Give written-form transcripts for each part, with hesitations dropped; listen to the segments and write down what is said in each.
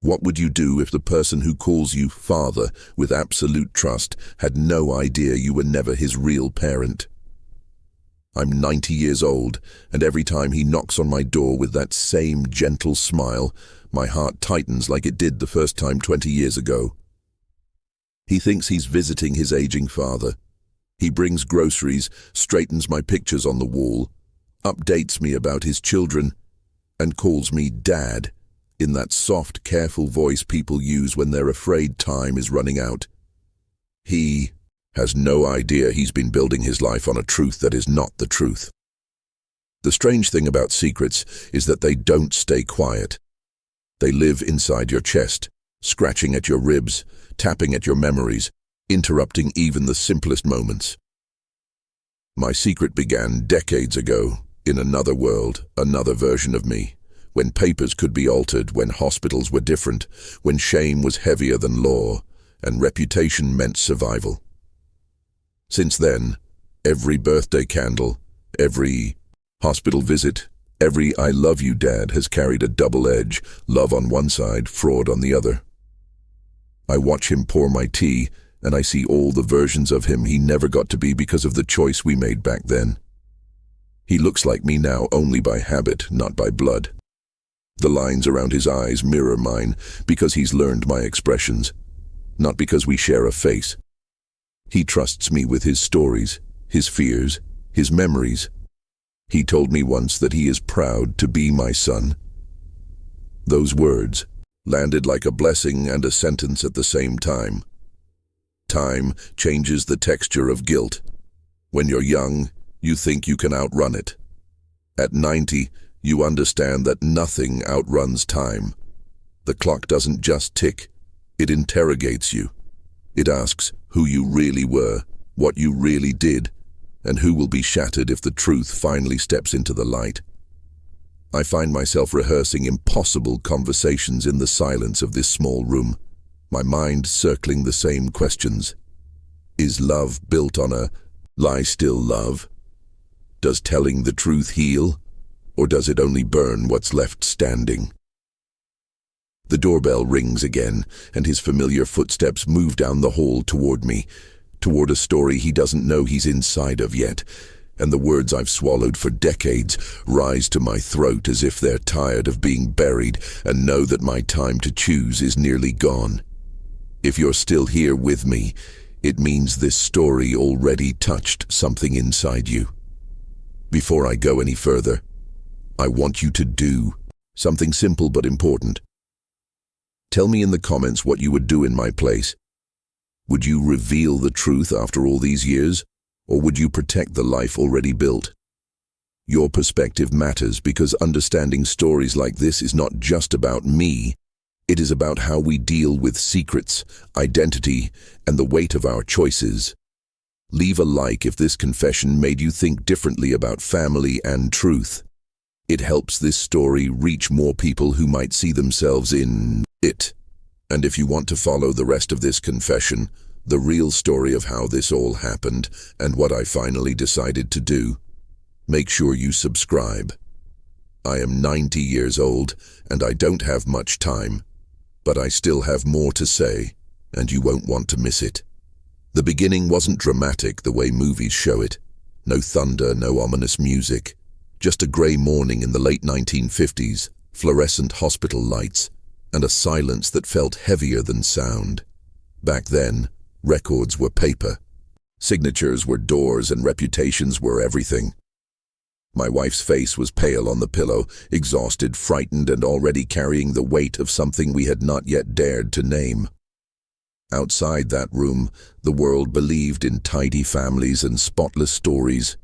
What would you do if the person who calls you father with absolute trust had no idea you were never his real parent? I'm 90 years old, and every time he knocks on my door with that same gentle smile, my heart tightens like it did the first time 20 years ago. He thinks he's visiting his aging father. He brings groceries, straightens my pictures on the wall, updates me about his children, and calls me Dad, in that soft, careful voice people use when they're afraid time is running out. He has no idea he's been building his life on a truth that is not the truth. The strange thing about secrets is that they don't stay quiet. They live inside your chest, scratching at your ribs, tapping at your memories, interrupting even the simplest moments. My secret began decades ago, in another world, another version of me, when papers could be altered, when hospitals were different, when shame was heavier than law, and reputation meant survival. Since then, every birthday candle, every hospital visit, every "I love you, Dad" has carried a double edge, love on one side, fraud on the other. I watch him pour my tea, and I see all the versions of him he never got to be because of the choice we made back then. He looks like me now only by habit, not by blood. The lines around his eyes mirror mine because he's learned my expressions, not because we share a face. He trusts me with his stories, his fears, his memories. He told me once that he is proud to be my son. Those words landed like a blessing and a sentence at the same time. Time changes the texture of guilt. When you're young, you think you can outrun it. At 90, you understand that nothing outruns time. The clock doesn't just tick, it interrogates you. It asks who you really were, what you really did, and who will be shattered if the truth finally steps into the light. I find myself rehearsing impossible conversations in the silence of this small room, my mind circling the same questions. Is love built on a lie still love? Does telling the truth heal, or does it only burn what's left standing? The doorbell rings again, and his familiar footsteps move down the hall toward me, toward a story he doesn't know he's inside of yet, and the words I've swallowed for decades rise to my throat as if they're tired of being buried and know that my time to choose is nearly gone. If you're still here with me, it means this story already touched something inside you. Before I go any further, I want you to do something simple but important. Tell me in the comments what you would do in my place. Would you reveal the truth after all these years, or would you protect the life already built? Your perspective matters because understanding stories like this is not just about me. It is about how we deal with secrets, identity, and the weight of our choices. Leave a like if this confession made you think differently about family and truth. It helps this story reach more people who might see themselves in it. And if you want to follow the rest of this confession, the real story of how this all happened and what I finally decided to do, make sure you subscribe. I am 90 years old and I don't have much time, but I still have more to say, and you won't want to miss it. The beginning wasn't dramatic the way movies show it. No thunder, no ominous music. Just a grey morning in the late 1950s, fluorescent hospital lights, and a silence that felt heavier than sound. Back then, records were paper. Signatures were doors and reputations were everything. My wife's face was pale on the pillow, exhausted, frightened, and already carrying the weight of something we had not yet dared to name. Outside that room, the world believed in tidy families and spotless stories.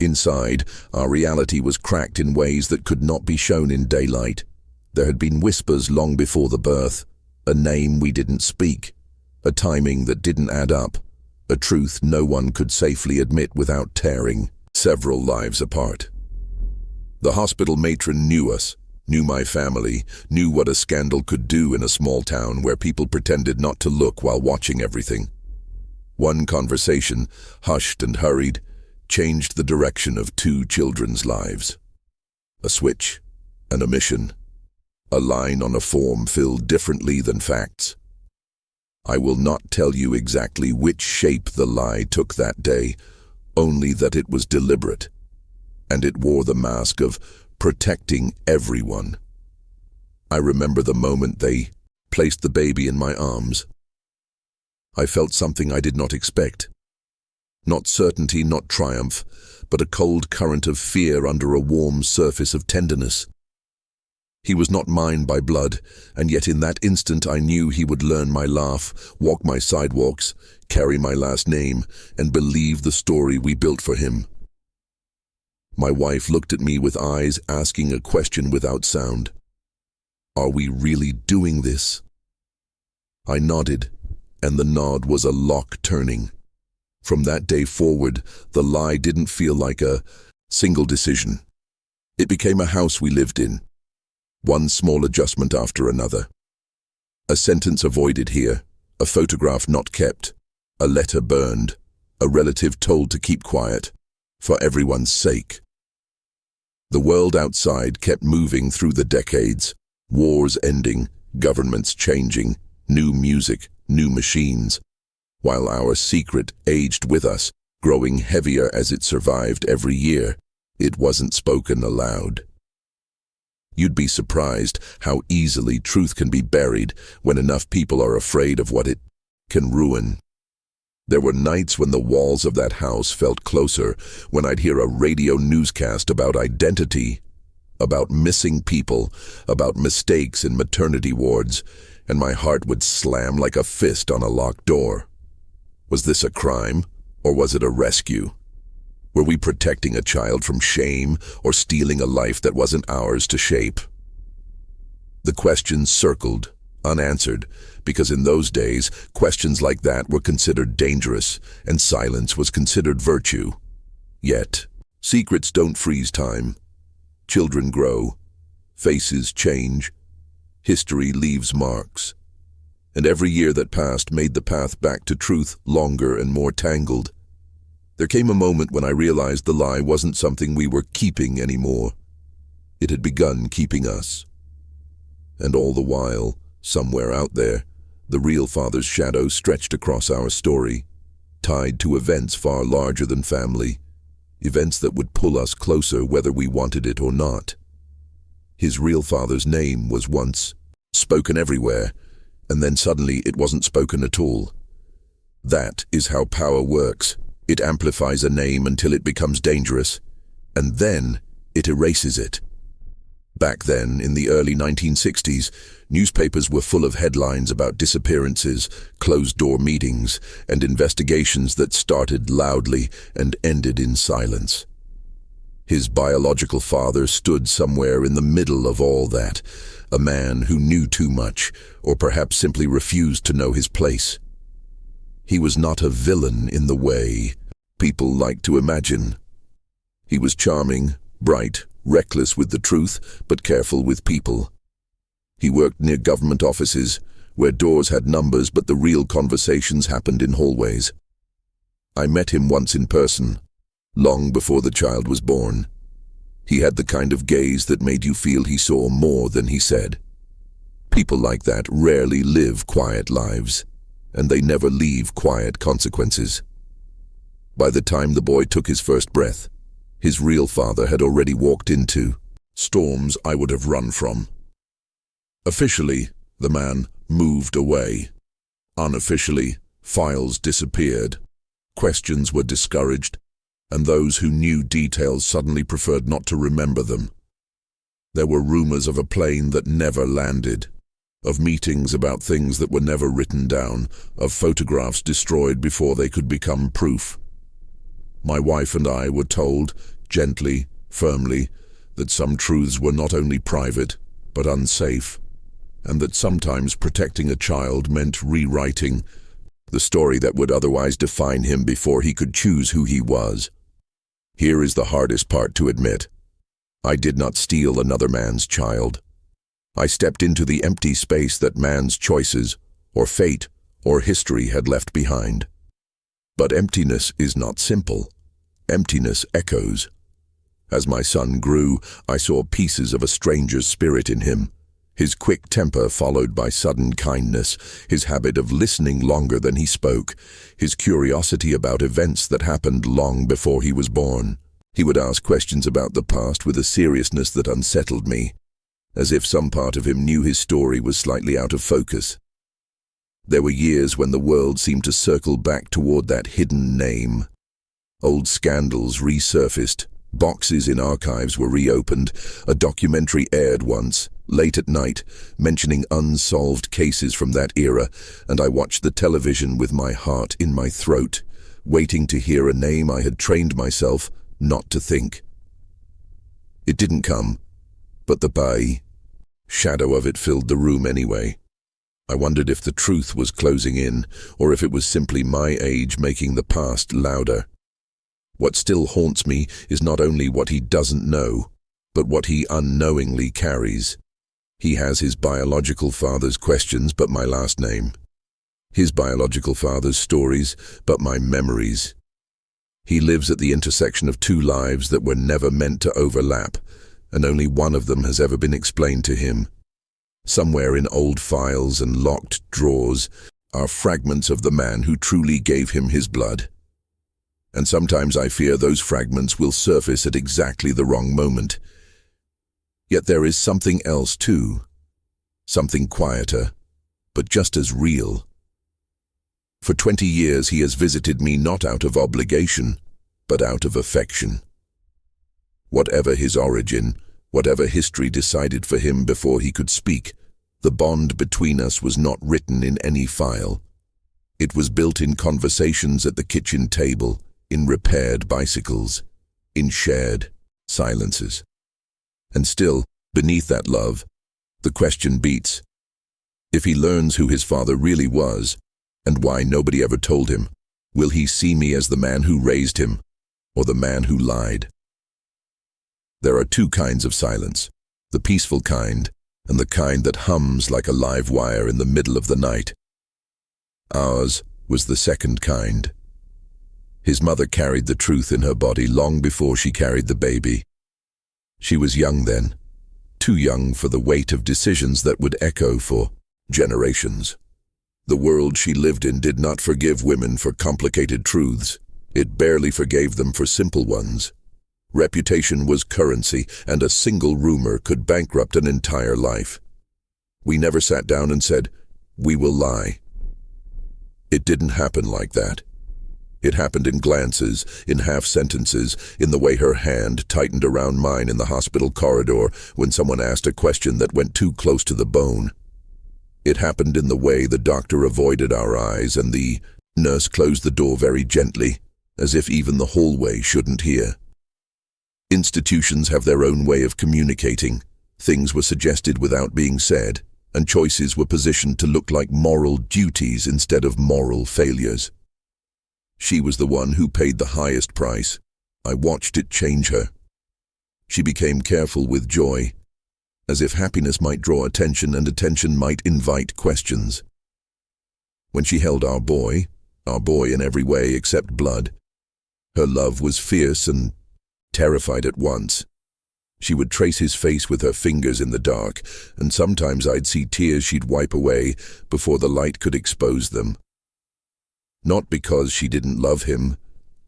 Inside, our reality was cracked in ways that could not be shown in daylight. There had been whispers long before the birth, a name we didn't speak, a timing that didn't add up, a truth no one could safely admit without tearing several lives apart. The hospital matron knew us, knew my family, knew what a scandal could do in a small town where people pretended not to look while watching everything. One conversation, hushed and hurried, changed the direction of 2 children's lives. A switch, an omission. a line on a form filled differently than facts. I will not tell you exactly which shape the lie took that day, only that it was deliberate, and it wore the mask of protecting everyone. I remember the moment they placed the baby in my arms. I felt something I did not expect. Not certainty, not triumph, but a cold current of fear under a warm surface of tenderness. He was not mine by blood, and yet in that instant I knew he would learn my laugh, walk my sidewalks, carry my last name, and believe the story we built for him. My wife looked at me with eyes asking a question without sound. Are we really doing this? I nodded, and the nod was a lock turning. From that day forward, the lie didn't feel like a single decision. It became a house we lived in, one small adjustment after another. A sentence avoided here, a photograph not kept, a letter burned, a relative told to keep quiet, for everyone's sake. The world outside kept moving through the decades, wars ending, governments changing, new music, new machines, while our secret aged with us, growing heavier as it survived every year. It wasn't spoken aloud. You'd be surprised how easily truth can be buried when enough people are afraid of what it can ruin. There were nights when the walls of that house felt closer, when I'd hear a radio newscast about identity, about missing people, about mistakes in maternity wards, and my heart would slam like a fist on a locked door. Was this a crime, or was it a rescue? Were we protecting a child from shame, or stealing a life that wasn't ours to shape? The questions circled, unanswered, because in those days, questions like that were considered dangerous, and silence was considered virtue. Yet, secrets don't freeze time. Children grow, faces change, history leaves marks. And every year that passed made the path back to truth longer and more tangled. There came a moment when I realized the lie wasn't something we were keeping anymore. It had begun keeping us. And all the while, somewhere out there, the real father's shadow stretched across our story, tied to events far larger than family, events that would pull us closer whether we wanted it or not. His real father's name was once spoken everywhere, and then suddenly it wasn't spoken at all. That is how power works. It amplifies a name until it becomes dangerous, and then it erases it. Back then, in the early 1960s, newspapers were full of headlines about disappearances, closed-door meetings, and investigations that started loudly and ended in silence. His biological father stood somewhere in the middle of all that, a man who knew too much, or perhaps simply refused to know his place. He was not a villain in the way people like to imagine. He was charming, bright, reckless with the truth, but careful with people. He worked near government offices, where doors had numbers but the real conversations happened in hallways. I met him once in person, long before the child was born. He had the kind of gaze that made you feel he saw more than he said. People like that rarely live quiet lives, and they never leave quiet consequences. By the time the boy took his first breath, his real father had already walked into storms I would have run from. Officially, the man moved away. Unofficially, files disappeared. Questions were discouraged, and those who knew details suddenly preferred not to remember them. There were rumors of a plane that never landed, of meetings about things that were never written down, of photographs destroyed before they could become proof. My wife and I were told, gently, firmly, that some truths were not only private, but unsafe, and that sometimes protecting a child meant rewriting the story that would otherwise define him before he could choose who he was. Here is the hardest part to admit. I did not steal another man's child. I stepped into the empty space that man's choices, or fate, or history had left behind. But emptiness is not simple. Emptiness echoes. As my son grew, I saw pieces of a stranger's spirit in him, His quick temper followed by sudden kindness, his habit of listening longer than he spoke, his curiosity about events that happened long before he was born. He would ask questions about the past with a seriousness that unsettled me, as if some part of him knew his story was slightly out of focus. There were years when the world seemed to circle back toward that hidden name. Old scandals resurfaced, boxes in archives were reopened, a documentary aired once, late at night, mentioning unsolved cases from that era, and I watched the television with my heart in my throat, waiting to hear a name I had trained myself not to think. It didn't come, but the shadow of it filled the room anyway. I wondered if the truth was closing in, or if it was simply my age making the past louder. What still haunts me is not only what he doesn't know, but what he unknowingly carries. He has his biological father's questions, but my last name. His biological father's stories, but my memories. He lives at the intersection of two lives that were never meant to overlap, and only one of them has ever been explained to him. Somewhere in old files and locked drawers are fragments of the man who truly gave him his blood. And sometimes I fear those fragments will surface at exactly the wrong moment. Yet there is something else too, something quieter, but just as real. For 20 years he has visited me not out of obligation, but out of affection. Whatever his origin, whatever history decided for him before he could speak, the bond between us was not written in any file. It was built in conversations at the kitchen table, in repaired bicycles, in shared silences. And still, beneath that love, the question beats. If he learns who his father really was, and why nobody ever told him, will he see me as the man who raised him, or the man who lied? There are two kinds of silence, the peaceful kind, and the kind that hums like a live wire in the middle of the night. Ours was the second kind. His mother carried the truth in her body long before she carried the baby. She was young then, too young for the weight of decisions that would echo for generations. The world she lived in did not forgive women for complicated truths. It barely forgave them for simple ones. Reputation was currency, and a single rumor could bankrupt an entire life. We never sat down and said, "We will lie." It didn't happen like that. It happened in glances, in half-sentences, in the way her hand tightened around mine in the hospital corridor when someone asked a question that went too close to the bone. It happened in the way the doctor avoided our eyes and the nurse closed the door very gently, as if even the hallway shouldn't hear. Institutions have their own way of communicating. Things were suggested without being said, and choices were positioned to look like moral duties instead of moral failures. She was the one who paid the highest price. I watched it change her. She became careful with joy, as if happiness might draw attention and attention might invite questions. When she held our boy in every way except blood, her love was fierce and terrified at once. She would trace his face with her fingers in the dark, and sometimes I'd see tears she'd wipe away before the light could expose them. Not because she didn't love him,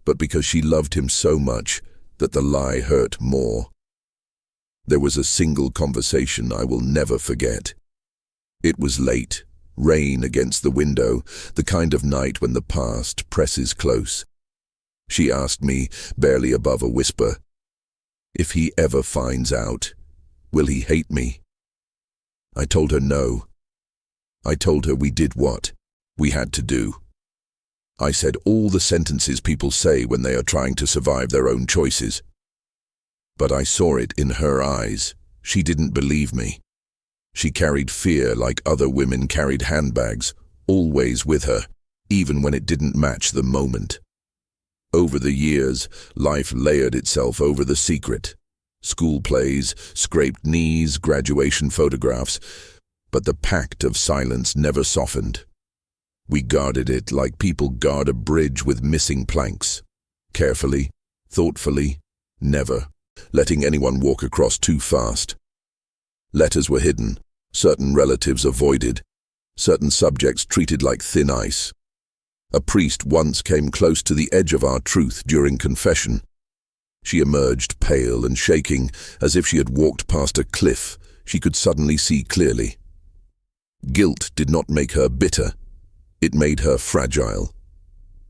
but because she loved him so much that the lie hurt more. There was a single conversation I will never forget. It was late, rain against the window, the kind of night when the past presses close. She asked me, barely above a whisper, "If he ever finds out, will he hate me?" I told her no. I told her we did what we had to do. I said all the sentences people say when they are trying to survive their own choices. But I saw it in her eyes. She didn't believe me. She carried fear like other women carried handbags, always with her, even when it didn't match the moment. Over the years, life layered itself over the secret. School plays, scraped knees, graduation photographs, but the pact of silence never softened. We guarded it like people guard a bridge with missing planks. Carefully, thoughtfully, never letting anyone walk across too fast. Letters were hidden, certain relatives avoided, certain subjects treated like thin ice. A priest once came close to the edge of our truth during confession. She emerged pale and shaking, as if she had walked past a cliff she could suddenly see clearly. Guilt did not make her bitter. It made her fragile.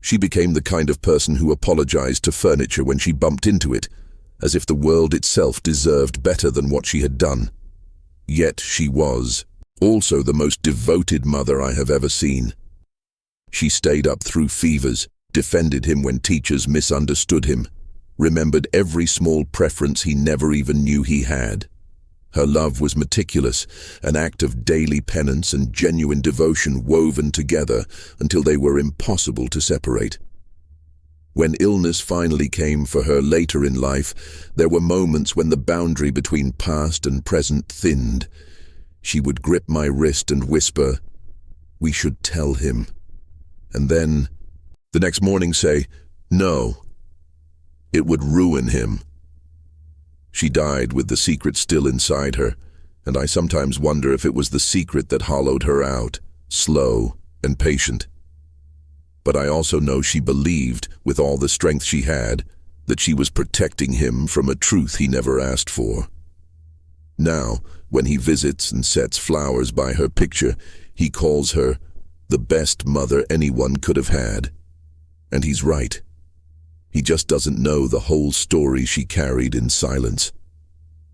She became the kind of person who apologized to furniture when she bumped into it, as if the world itself deserved better than what she had done. Yet she was also the most devoted mother I have ever seen. She stayed up through fevers, defended him when teachers misunderstood him, remembered every small preference he never even knew he had. Her love was meticulous, an act of daily penance and genuine devotion woven together until they were impossible to separate. When illness finally came for her later in life, there were moments when the boundary between past and present thinned. She would grip my wrist and whisper, "We should tell him." And then, the next morning say, "No, it would ruin him." She died with the secret still inside her, and I sometimes wonder if it was the secret that hollowed her out, slow and patient. But I also know she believed, with all the strength she had, that she was protecting him from a truth he never asked for. Now, when he visits and sets flowers by her picture, he calls her the best mother anyone could have had. And he's right. He just doesn't know the whole story she carried in silence.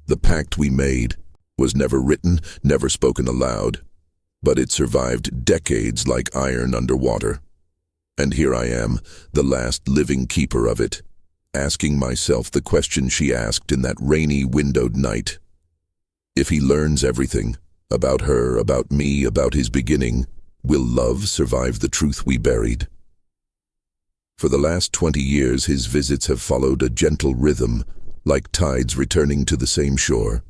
The pact we made was never written, never spoken aloud, but it survived decades like iron underwater. And here I am, the last living keeper of it, asking myself the question she asked in that rainy windowed night. If he learns everything, about her, about me, about his beginning, will love survive the truth we buried? For the last 20 years, his visits have followed a gentle rhythm, like tides returning to the same shore.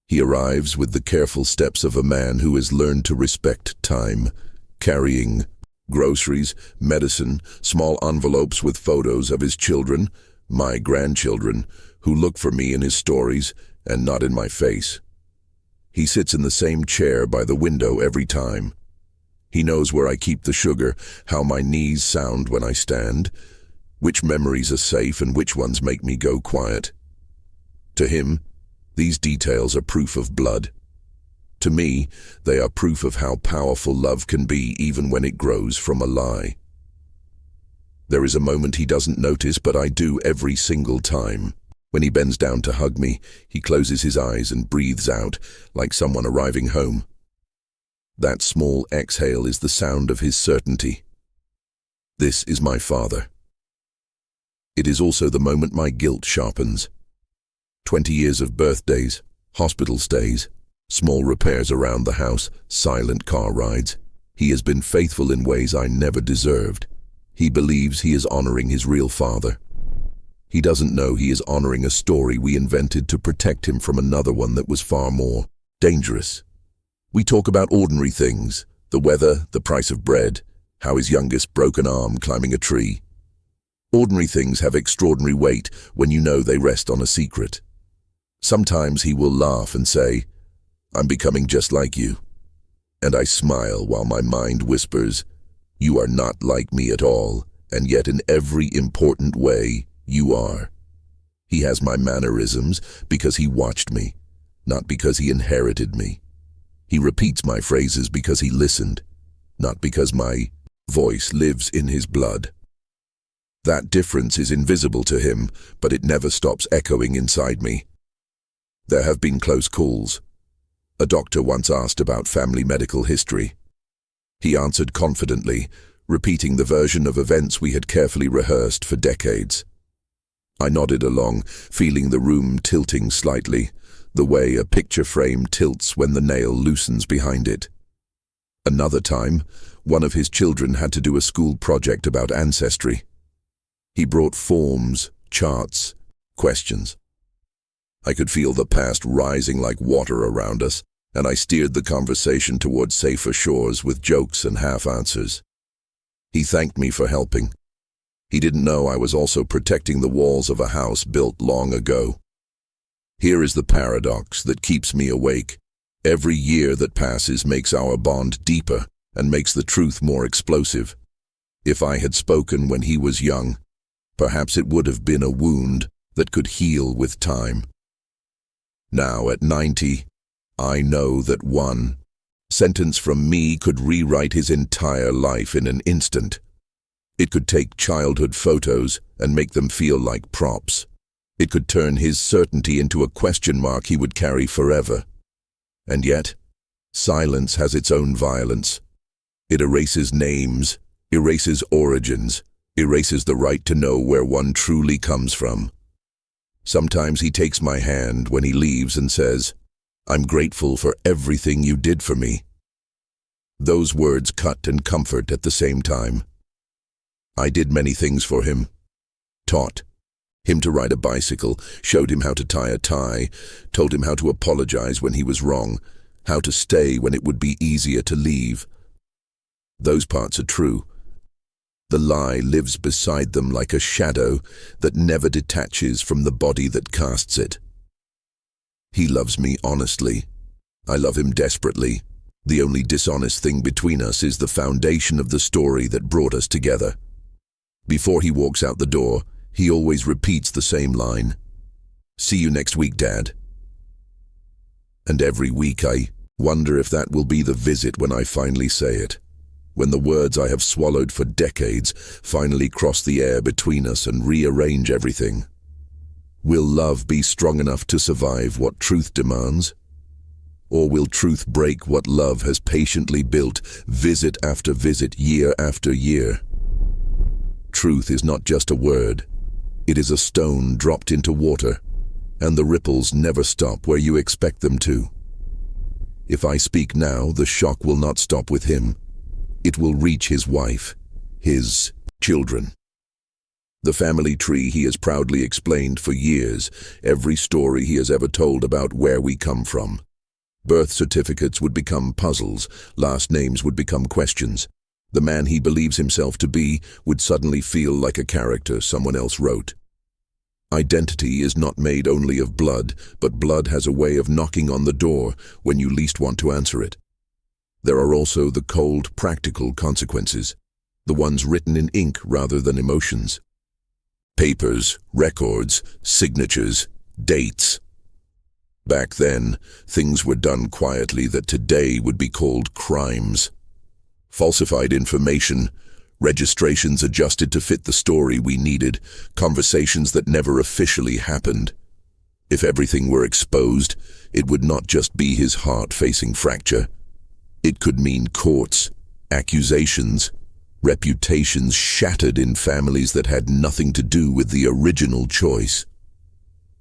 He arrives with the careful steps of a man who has learned to respect time, carrying groceries, medicine, small envelopes with photos of his children, my grandchildren, who look for me in his stories and not in my face. He sits in the same chair by the window every time. He knows where I keep the sugar, how my knees sound when I stand, which memories are safe and which ones make me go quiet. To him, these details are proof of blood. To me, they are proof of how powerful love can be even when it grows from a lie. There is a moment he doesn't notice, but I do every single time. When he bends down to hug me, he closes his eyes and breathes out like someone arriving home. That small exhale is the sound of his certainty. This is my father. It is also the moment my guilt sharpens. 20 years of birthdays, hospital stays, small repairs around the house, silent car rides. He has been faithful in ways I never deserved. He believes he is honoring his real father. He doesn't know he is honoring a story we invented to protect him from another one that was far more dangerous. We talk about ordinary things, the weather, the price of bread, how his youngest broke an arm climbing a tree. Ordinary things have extraordinary weight when you know they rest on a secret. Sometimes he will laugh and say, "I'm becoming just like you." And I smile while my mind whispers, "You are not like me at all, and yet in every important way, you are." He has my mannerisms because he watched me, not because he inherited me. He repeats my phrases because he listened, not because my voice lives in his blood. That difference is invisible to him, but it never stops echoing inside me. There have been close calls. A doctor once asked about family medical history. He answered confidently, repeating the version of events we had carefully rehearsed for decades. I nodded along, feeling the room tilting slightly, the way a picture frame tilts when the nail loosens behind it. Another time, one of his children had to do a school project about ancestry. He brought forms, charts, questions. I could feel the past rising like water around us, and I steered the conversation towards safer shores with jokes and half-answers. He thanked me for helping. He didn't know I was also protecting the walls of a house built long ago. Here is the paradox that keeps me awake. Every year that passes makes our bond deeper and makes the truth more explosive. If I had spoken when he was young, perhaps it would have been a wound that could heal with time. Now at 90, I know that one sentence from me could rewrite his entire life in an instant. It could take childhood photos and make them feel like props. It could turn his certainty into a question mark he would carry forever. And yet, silence has its own violence. It erases names, erases origins, erases the right to know where one truly comes from. Sometimes he takes my hand when he leaves and says, "I'm grateful for everything you did for me." Those words cut and comfort at the same time. I did many things for him. Taught him to ride a bicycle, showed him how to tie a tie, told him how to apologize when he was wrong, how to stay when it would be easier to leave. Those parts are true. The lie lives beside them like a shadow that never detaches from the body that casts it. He loves me honestly. I love him desperately. The only dishonest thing between us is the foundation of the story that brought us together. Before he walks out the door, he always repeats the same line. "See you next week, Dad." And every week I wonder if that will be the visit when I finally say it. When the words I have swallowed for decades finally cross the air between us and rearrange everything. Will love be strong enough to survive what truth demands? Or will truth break what love has patiently built, visit after visit, year after year? Truth is not just a word. It is a stone dropped into water, and the ripples never stop where you expect them to. If I speak now, the shock will not stop with him. It will reach his wife, his children. The family tree he has proudly explained for years, every story he has ever told about where we come from. Birth certificates would become puzzles, last names would become questions. The man he believes himself to be would suddenly feel like a character someone else wrote. Identity is not made only of blood, but blood has a way of knocking on the door when you least want to answer it. There are also the cold, practical consequences, the ones written in ink rather than emotions. Papers, records, signatures, dates. Back then, things were done quietly that today would be called crimes. Falsified information, registrations adjusted to fit the story we needed, conversations that never officially happened. If everything were exposed, it would not just be his heart facing fracture. It could mean courts, accusations, reputations shattered in families that had nothing to do with the original choice.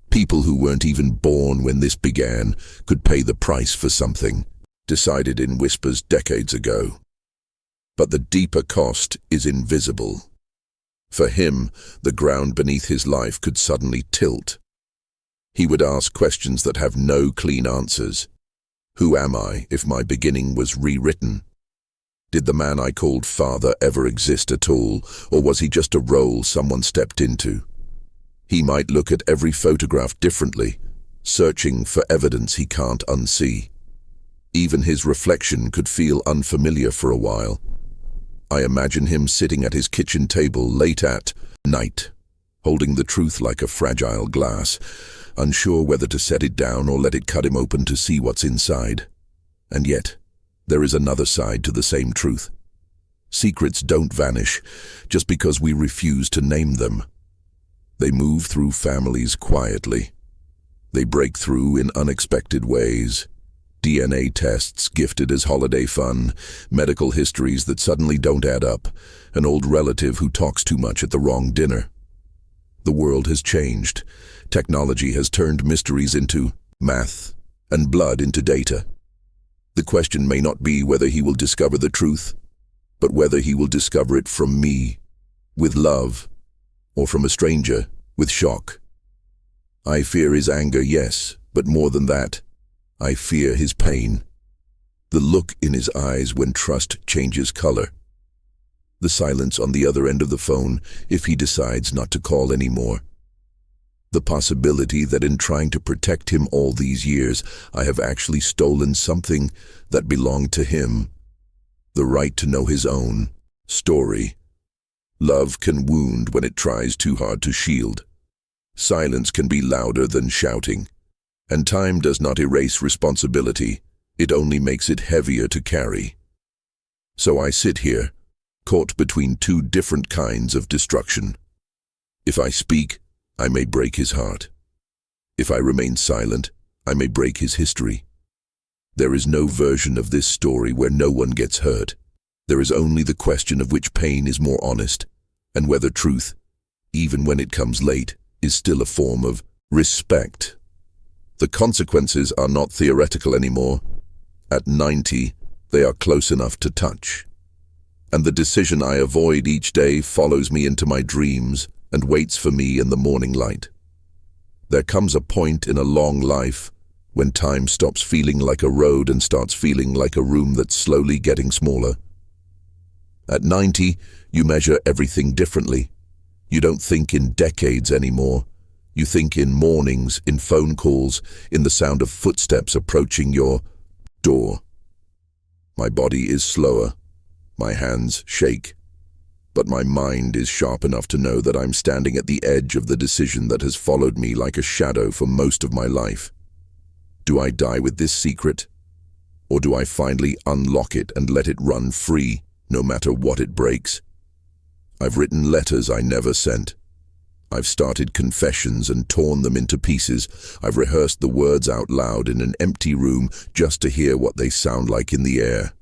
People who weren't even born when this began could pay the price for something, decided in whispers decades ago. But the deeper cost is invisible. For him, the ground beneath his life could suddenly tilt. He would ask questions that have no clean answers. Who am I if my beginning was rewritten? Did the man I called father ever exist at all, or was he just a role someone stepped into? He might look at every photograph differently, searching for evidence he can't unsee. Even his reflection could feel unfamiliar for a while. I imagine him sitting at his kitchen table late at night, holding the truth like a fragile glass, unsure whether to set it down or let it cut him open to see what's inside. And yet, there is another side to the same truth. Secrets don't vanish just because we refuse to name them. They move through families quietly. They break through in unexpected ways. DNA tests gifted as holiday fun, medical histories that suddenly don't add up, an old relative who talks too much at the wrong dinner. The world has changed. Technology has turned mysteries into math and blood into data. The question may not be whether he will discover the truth, but whether he will discover it from me, with love, or from a stranger, with shock. I fear his anger, yes, but more than that, I fear his pain. The look in his eyes when trust changes color. The silence on the other end of the phone if he decides not to call anymore. The possibility that in trying to protect him all these years, I have actually stolen something that belonged to him. The right to know his own story. Love can wound when it tries too hard to shield. Silence can be louder than shouting. And time does not erase responsibility, it only makes it heavier to carry. So I sit here, caught between two different kinds of destruction. If I speak, I may break his heart. If I remain silent, I may break his history. There is no version of this story where no one gets hurt. There is only the question of which pain is more honest, and whether truth, even when it comes late, is still a form of respect. The consequences are not theoretical anymore. At 90, they are close enough to touch. And the decision I avoid each day follows me into my dreams and waits for me in the morning light. There comes a point in a long life when time stops feeling like a road and starts feeling like a room that's slowly getting smaller. At 90, you measure everything differently. You don't think in decades anymore. You think in mornings, in phone calls, in the sound of footsteps approaching your door. My body is slower. My hands shake. But my mind is sharp enough to know that I'm standing at the edge of the decision that has followed me like a shadow for most of my life. Do I die with this secret? Or do I finally unlock it and let it run free, no matter what it breaks? I've written letters I never sent. I've started confessions and torn them into pieces. I've rehearsed the words out loud in an empty room just to hear what they sound like in the air.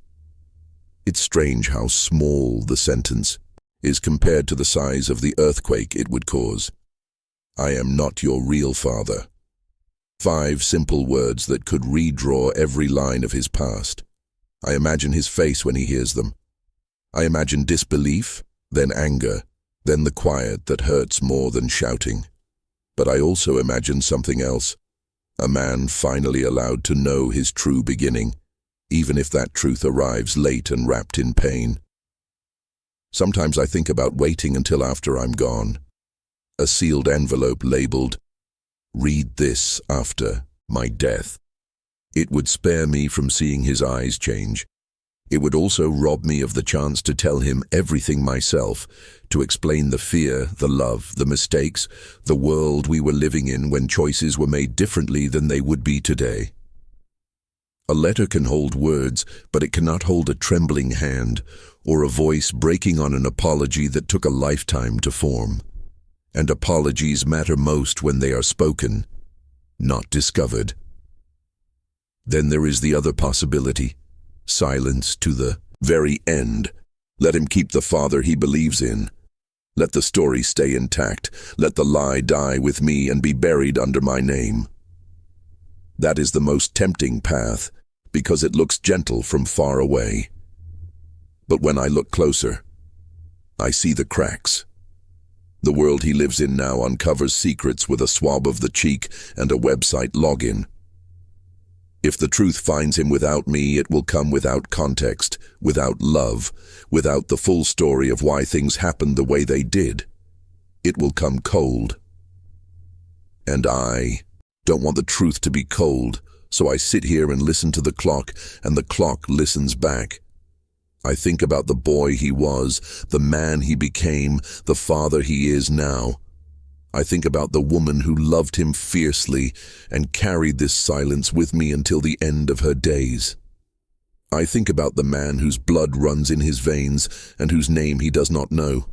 It's strange how small the sentence is compared to the size of the earthquake it would cause. I am not your real father. 5 simple words that could redraw every line of his past. I imagine his face when he hears them. I imagine disbelief, then anger, then the quiet that hurts more than shouting. But I also imagine something else. A man finally allowed to know his true beginning, even if that truth arrives late and wrapped in pain. Sometimes I think about waiting until after I'm gone. A sealed envelope labeled, "Read this after my death." It would spare me from seeing his eyes change. It would also rob me of the chance to tell him everything myself, to explain the fear, the love, the mistakes, the world we were living in when choices were made differently than they would be today. A letter can hold words, but it cannot hold a trembling hand or a voice breaking on an apology that took a lifetime to form. And apologies matter most when they are spoken, not discovered. Then there is the other possibility. Silence to the very end. Let him keep the father he believes in. Let the story stay intact. Let the lie die with me and be buried under my name. That is the most tempting path, because it looks gentle from far away. But when I look closer, I see the cracks. The world he lives in now uncovers secrets with a swab of the cheek and a website login. If the truth finds him without me, it will come without context, without love, without the full story of why things happened the way they did. It will come cold. And I don't want the truth to be cold, so I sit here and listen to the clock, and the clock listens back. I think about the boy he was, the man he became, the father he is now. I think about the woman who loved him fiercely and carried this silence with me until the end of her days. I think about the man whose blood runs in his veins and whose name he does not know.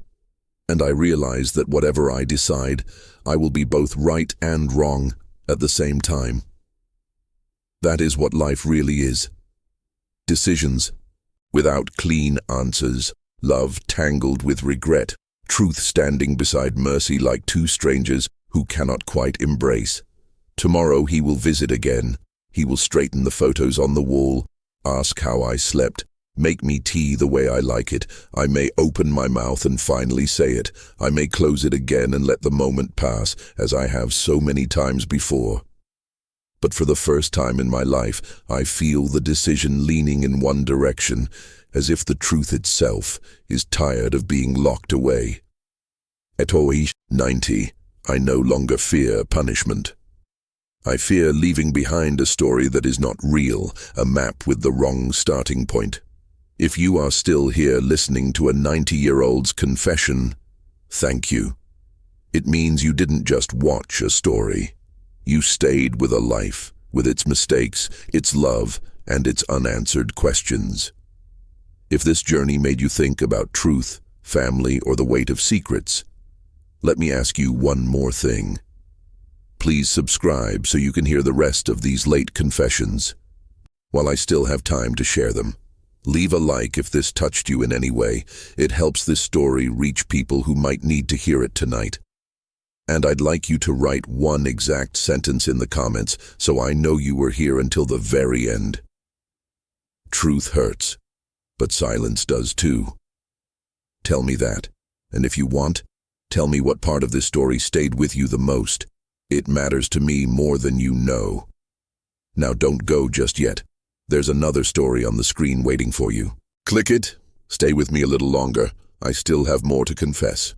And I realize that whatever I decide, I will be both right and wrong at the same time. That is what life really is. Decisions without clean answers, love tangled with regret, truth standing beside mercy like two strangers who cannot quite embrace. Tomorrow he will visit again. He will straighten the photos on the wall, ask how I slept, make me tea the way I like it. I may open my mouth and finally say it. I may close it again and let the moment pass, as I have so many times before. But for the first time in my life, I feel the decision leaning in one direction, as if the truth itself is tired of being locked away. At 90, I no longer fear punishment. I fear leaving behind a story that is not real, a map with the wrong starting point. If you are still here listening to a 90-year-old's confession, thank you. It means you didn't just watch a story. You stayed with a life, with its mistakes, its love, and its unanswered questions. If this journey made you think about truth, family, or the weight of secrets, let me ask you one more thing. Please subscribe so you can hear the rest of these late confessions, while I still have time to share them. Leave a like if this touched you in any way. It helps this story reach people who might need to hear it tonight. And I'd like you to write one exact sentence in the comments so I know you were here until the very end. Truth hurts, but silence does too. Tell me that, and if you want, tell me what part of this story stayed with you the most. It matters to me more than you know. Now don't go just yet. There's another story on the screen waiting for you. Click it. Stay with me a little longer. I still have more to confess.